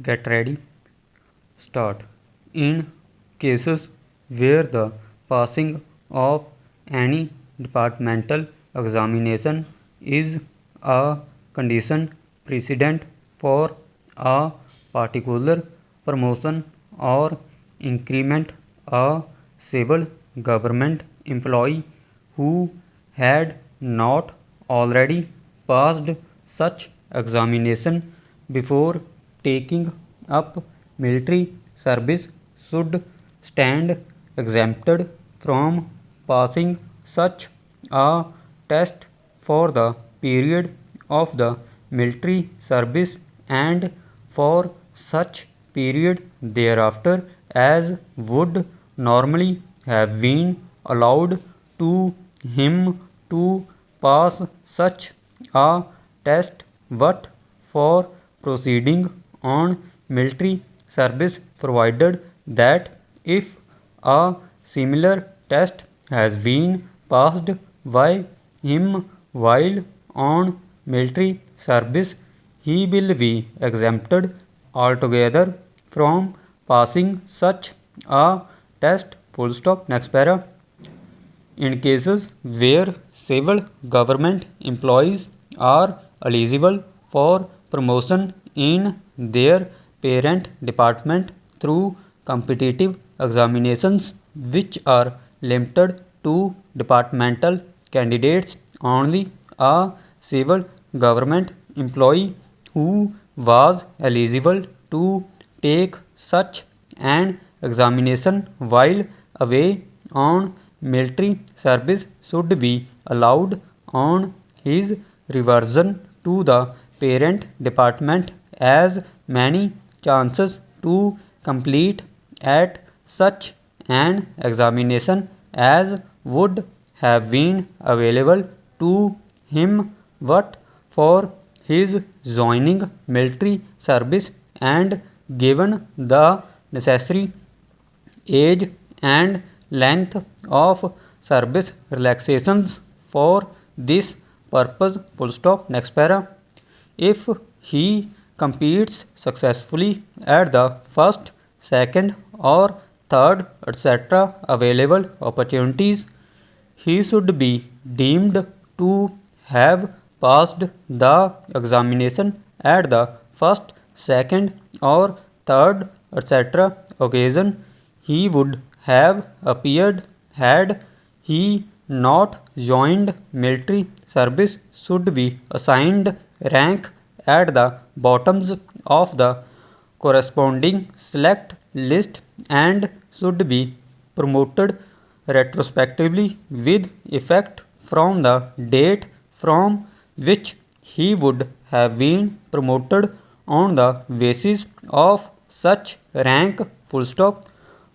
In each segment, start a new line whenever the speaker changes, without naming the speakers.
Get ready. Start. In cases where the passing of any departmental examination is a condition precedent for a particular promotion or increment, a civil government employee who had not already passed such examination before taking up military service should stand exempted from passing such a test for the period of the military service and for such period thereafter as would normally have been allowed to him to pass such a test, but for proceeding on military service provided that if a similar test has been passed by him while on military service, he will be exempted altogether from passing such a test. Full stop. Next para. In cases where civil government employees are eligible for promotion in their parent department through competitive examinations which are limited to departmental candidates, only a civil government employee who was eligible to take such an examination while away on military service should be allowed on his reversion to the parent department as many chances to complete at such an examination as would have been available to him but for his joining military service and given the necessary age and length of service relaxations for this purpose. Full stop. Next para. If he competes successfully at the first, second or third etc. available opportunities, he should be deemed to have passed the examination at the first, second or third etc. occasion he would have appeared had he not joined military service should be assigned rank at the bottoms of the corresponding select list and should be promoted retrospectively with effect from the date from which he would have been promoted on the basis of such rank. Full stop.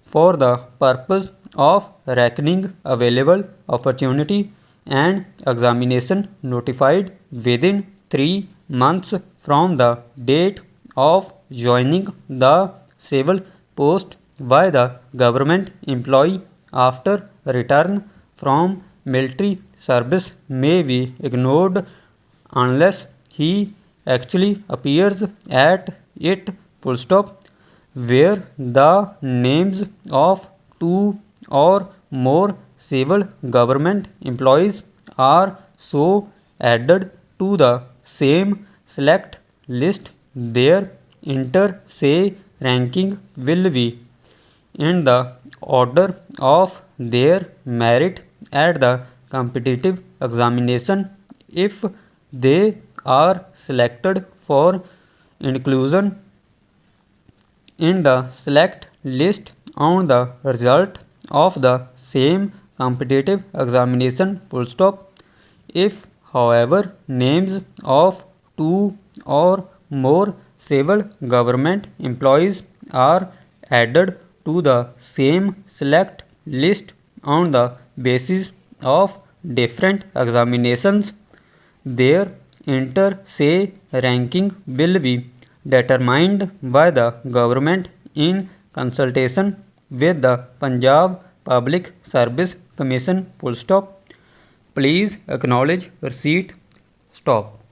For the purpose of reckoning available opportunity and examination notified within 3 months from the date of joining the civil post by the government employee after return from military service may be ignored unless he actually appears at it. Full stop. Where the names of 2 or more civil government employees are so added to the same select list, their inter se ranking will be in the order of their merit at the competitive examination. If they are selected for inclusion in the select list on the result of the same competitive examination. Full stop. If, however, names of 2 or more civil government employees are added to the same select list on the basis of different examinations, their inter se ranking will be determined by the government in consultation with the Punjab Public Service Commission. Full stop. Please acknowledge receipt. Stop.